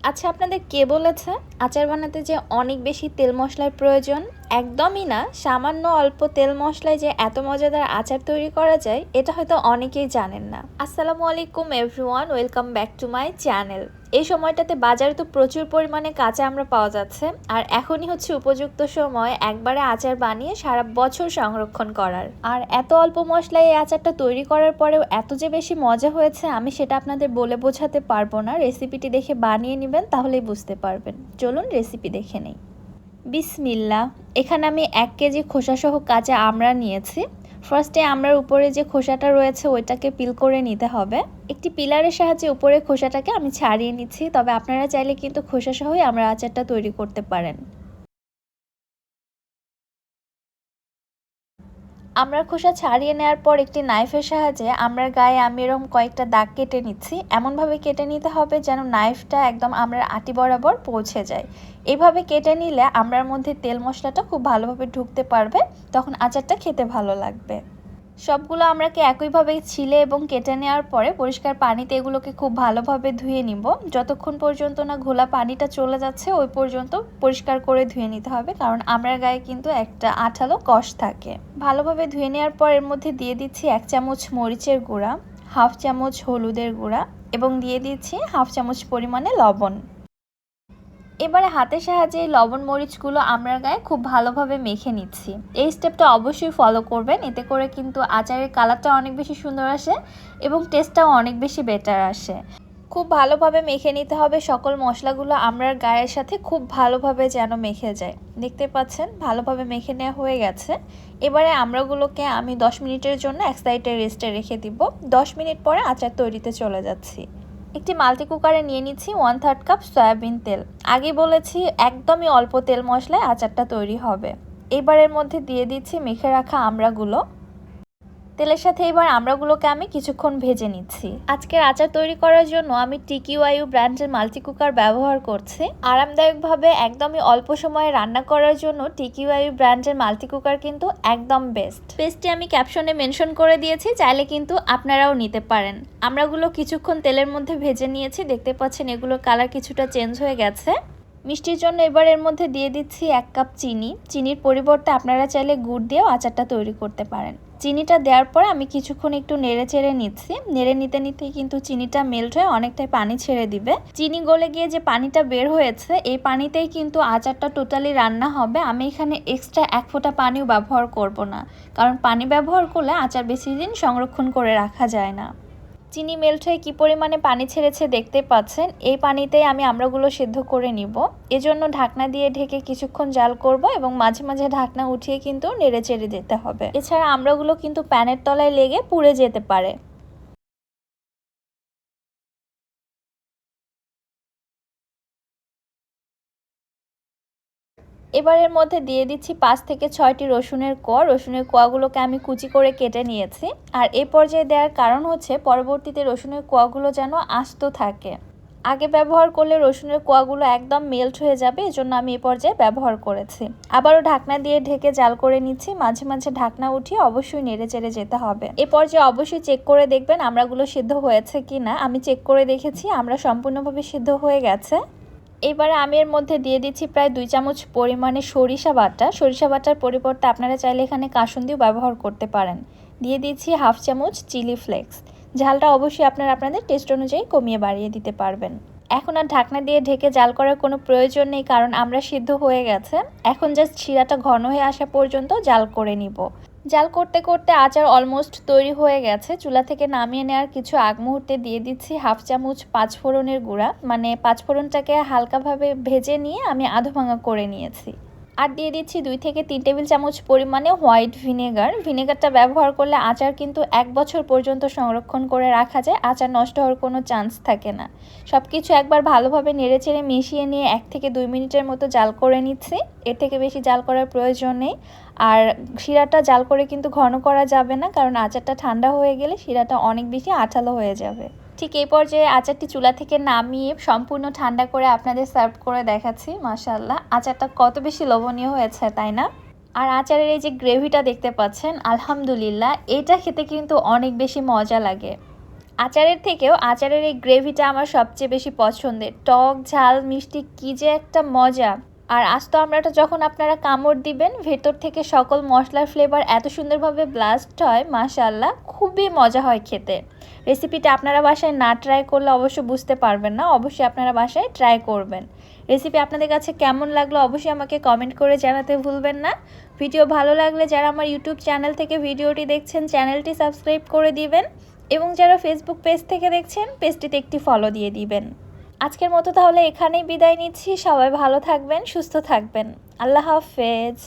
আচ্ছা, আপনাদের কে বলেছে আচার বানাতে যে অনেক বেশি তেল মশলার প্রয়োজন? একদমই না। সামান্য অল্প তেল মশলায় যে এত মজাদার আচার তৈরি করা যায় এটা হয়তো অনেকেই জানেন না। আসসালামু আলাইকুম everyone, welcome back to my channel. এই সময়টাতে বাজারে তো প্রচুর পরিমাণে কাঁচা আমরা পাওয়া যাচ্ছে, আর এখনই হচ্ছে উপযুক্ত সময় একবারে আচার বানিয়ে সারা বছর সংরক্ষণ করার। আর এত অল্প মশলায় এই আচারটা তৈরি করার পরেও এত যে বেশি মজা হয়েছে আমি সেটা আপনাদের বলে বোঝাতে পারবো না। রেসিপিটি দেখে বানিয়ে নেবেন, তাহলেই বুঝতে পারবেন। চলুন রেসিপি দেখে নেই। বিসমিল্লাহ। এখানে আমি 1 কেজি খোসাসহ কাঁচা আমড়া নিয়েছি। ফার্স্টে আমড়ার উপরে যে খোসাটা রয়েছে ওইটাকে পিল করে নিতে হবে। একটি পিলারের সাহায্যে উপরে খোসাটাকে আমি ছাড়িয়ে নিচ্ছি, তবে আপনারা চাইলে কিন্তু খোসাসহই আমড়া আচারটা তৈরি করতে পারেন। আমড়ার খোসা ছাড়িয়ে নেওয়ার পর একটি নাইফের সাহায্যে আমড়ার গায়ে আমি এরকম কয়েকটা দাগ কেটে নিচ্ছি। এমনভাবে কেটে নিতে হবে যেন নাইফটা একদম আমড়ার আঁটি বরাবর পৌঁছে যায়। এইভাবে কেটে নিলে আমড়ার মধ্যে তেল মশলাটা খুব ভালোভাবে ঢুকতে পারবে, তখন আচারটা খেতে ভালো লাগবে। সবগুলো আমড়াকে একইভাবে ছিলে এবং কেটে নেওয়ার পরে পরিষ্কার পানিতে এগুলোকে খুব ভালোভাবে ধুয়ে নিব। যতক্ষণ পর্যন্ত না ঘোলা পানিটা চলে যাচ্ছে ওই পর্যন্ত পরিষ্কার করে ধুয়ে নিতে হবে, কারণ আমড়ার গায়ে কিন্তু একটা আঠালো কষ থাকে। ভালোভাবে ধুয়ে নেওয়ার পর এর মধ্যে দিয়ে দিচ্ছি 1 চামচ মরিচের গুঁড়া, 1/2 চামচ হলুদের গুঁড়া এবং দিয়ে দিচ্ছি 1/2 চামচ পরিমাণে লবণ। এবারে হাতের সাহায্যে এই লবণ মরিচগুলো আমড়ার গায়ে খুব ভালোভাবে মেখে নিচ্ছি। এই স্টেপটা অবশ্যই ফলো করবেন, এতে করে কিন্তু আচারের কালারটা অনেক বেশি সুন্দর আসে এবং টেস্টটাও অনেক বেশি বেটার আসে। খুব ভালোভাবে মেখে নিতে হবে সকল মশলাগুলো আমড়ার গায়ের সাথে খুব ভালোভাবে যেন মেখে যায়। দেখতে পাচ্ছেন ভালোভাবে মেখে নেওয়া হয়ে গেছে। এবারে আমড়াগুলোকে আমি 10 মিনিটের জন্য এক সাইডে রেস্টে রেখে দিব। 10 মিনিট পরে আচার তৈরিতে চলে যাচ্ছি। একটি মাল্টি কুকারে নিয়ে নিচ্ছি 1/3 কাপ সয়াবিন তেল। আগে বলেছি একদমই অল্প তেল মশলায় আচারটা তৈরি হবে। এবারের মধ্যে দিয়ে দিচ্ছি মেখে রাখা আমড়াগুলো। তেলের সাথে এবার আমড়াগুলোকে আমি কিছুক্ষণ ভেজে নিচ্ছি। আজকের আচার তৈরি করার জন্য আমি টিকিওয়াইউ ব্র্যান্ডের মাল্টি কুকার ব্যবহার করছি। আরামদায়কভাবে একদমই অল্প সময়ে রান্না করার জন্য টিকিওয়াইউ ব্র্যান্ডের মাল্টি কুকার কিন্তু একদম বেস্ট। পেজটি আমি ক্যাপশনে মেনশন করে দিয়েছি, চাইলে কিন্তু আপনারাও নিতে পারেন। আমড়াগুলো কিছুক্ষণ তেলের মধ্যে ভেজে নিয়েছি, দেখতে পাচ্ছেন এগুলোর কালার কিছুটা চেঞ্জ হয়ে গেছে। মিষ্টির জন্য এবার এর মধ্যে দিয়ে দিচ্ছি 1 কাপ চিনি। চিনির পরিবর্তে আপনারা চাইলে গুড় দিয়েও আচারটা তৈরি করতে পারেন। চিনিটা দেওয়ার পর আমি কিছুক্ষণ একটু নেড়ে চেড়ে নিচ্ছি। নেড়ে নিতে নিতে কিন্তু চিনিটা মেল্ট হয়ে অনেকটাই পানি ছেড়ে দিবে। চিনি গলে গিয়ে যে পানিটা বের হয়েছে এই পানিতেই কিন্তু আচারটা টোটালি রান্না হবে। আমি এখানে এক্সট্রা 1 ফোঁটা পানিও ব্যবহার করব না, কারণ পানি ব্যবহার করলে আচার বেশি দিন সংরক্ষণ করে রাখা যায় না। চিনি মেল্ট হয়ে কী পরিমাণে পানি ছেড়েছে দেখতে পাচ্ছেন। এই পানিতেই আমি আমড়াগুলো সেদ্ধ করে নিব। এজন্য ঢাকনা দিয়ে ঢেকে কিছুক্ষণ জাল করব এবং মাঝে মাঝে ঢাকনা উঠিয়ে কিন্তু নেড়ে চেড়ে দিতে হবে। এছাড়া আমড়াগুলো কিন্তু প্যানের তলায় লেগে পুড়ে যেতে পারে। এবারের মধ্যে দিয়ে দিচ্ছি 5 থেকে 6টি রসুনের কোয়া। রসুনের কোয়াগুলোকে আমি কুচি করে কেটে নিয়েছি। আর এই পর্যায়ে দেওয়ার কারণ হচ্ছে পরবর্তীতে রসুনের কোয়াগুলো যেন আস্ত থাকে। আগে ব্যবহার করলে রসুনের কোয়াগুলো একদম মেল্ট হয়ে যাবে, এজন্য আমি এই পর্যায়ে ব্যবহার করেছি। আবারও ঢাকনা দিয়ে ঢেকে জাল করে নিচ্ছি। মাঝে মাঝে ঢাকনা উঠিয়ে অবশ্যই নেড়ে চেড়ে যেতে হবে। এই পর্যায়ে অবশ্যই চেক করে দেখবেন আমড়াগুলো সিদ্ধ হয়েছে কিনা। আমি চেক করে দেখেছি আমরা সম্পূর্ণভাবে সিদ্ধ হয়ে গেছে। এবারে আমি এর মধ্যে দিয়ে দিচ্ছি প্রায় 2 চামচ পরিমাণে সরিষা বাটা। সরিষা বাটার পরিবর্তে আপনারা চাইলে এখানে কাসুন্দিও ব্যবহার করতে পারেন। দিয়ে দিচ্ছি 1/2 চামচ চিলি ফ্লেক্স। ঝালটা অবশ্যই আপনারা আপনাদের টেস্ট অনুযায়ী কমিয়ে বাড়িয়ে দিতে পারবেন। এখন আর ঢাকনা দিয়ে ঢেকে জাল করার কোনো প্রয়োজন নেই, কারণ আমরা সিদ্ধ হয়ে গেছে। এখন জাস্ট শিরাটা ঘন হয়ে আসা পর্যন্ত জাল করে নিব। জাল করতে করতে আচার অলমোস্ট তৈরি হয়ে গেছে। চুলা থেকে নামিয়ে নেওয়ার কিছু আগ মুহূর্তে দিয়ে দিচ্ছি 1/2 চামচ পাঁচফোড়নের গুঁড়া। মানে পাঁচফোড়নটাকে হালকাভাবে ভেজে নিয়ে আমি আধা ভাঙা করে নিয়েছি। আর দিয়ে দিচ্ছি 2 থেকে 3 টেবিল চামচ পরিমাণে হোয়াইট ভিনেগার। ভিনেগারটা ব্যবহার করলে আচার কিন্তু 1 বছর পর্যন্ত সংরক্ষণ করে রাখা যায়। আচার নষ্ট হওয়ার কোনো চান্স থাকে না। সব কিছু একবার ভালোভাবে নেড়েচেড়ে মিশিয়ে নিয়ে 1 থেকে 2 মিনিটের মতো জাল করে নিচ্ছি। এর থেকে বেশি জাল করার প্রয়োজন নেই। আর শিরাটা জাল করে কিন্তু ঘন করা যাবে না, কারণ আচারটা ঠান্ডা হয়ে গেলে শিরাটা অনেক বেশি আঠালো হয়ে যাবে। ঠিক এই পর্যায়ে আচারটি চুলা থেকে নামিয়ে সম্পূর্ণ ঠান্ডা করে আপনাদের সার্ভ করে দেখাচ্ছি। মাশাআল্লাহ, আচারটা কত বেশি লোভনীয় হয়েছে, তাই না? আর আচারের এই যে গ্রেভিটা দেখতে পাচ্ছেন, আলহামদুলিল্লাহ এটা খেতে কিন্তু অনেক বেশি মজা লাগে। আচারের থেকেও আচারের এই গ্রেভিটা আমার সবচেয়ে বেশি পছন্দের। টক ঝাল মিষ্টি কী যে একটা মজা। আর আস্ত আমড়াটা যখন আপনারা কামড় দিবেন ভেতর থেকে সকল মশলার ফ্লেভার এত সুন্দরভাবে ব্লাস্ট হয়, মাশাআল্লাহ খুবই মজা হয় খেতে। রেসিপিটা আপনারা বাসায় না ট্রাই করলে অবশ্য বুঝতে পারবেন না, অবশ্যই আপনারা বাসায় ট্রাই করবেন। রেসিপি আপনাদের কাছে কেমন লাগলো অবশ্যই আমাকে কমেন্ট করে জানাতে ভুলবেন না। ভিডিও ভালো লাগলে যারা আমার ইউটিউব চ্যানেল থেকে ভিডিওটি দেখছেন চ্যানেলটি সাবস্ক্রাইব করে দিবেন, এবং যারা ফেসবুক পেজ থেকে দেখছেন পেজটিতে একটি ফলো দিয়ে দিবেন। আজকের মতো তাহলে এখানেই বিদায় নিচ্ছি। সবাই ভালো থাকবেন, সুস্থ থাকবেন। আল্লাহ হাফেজ।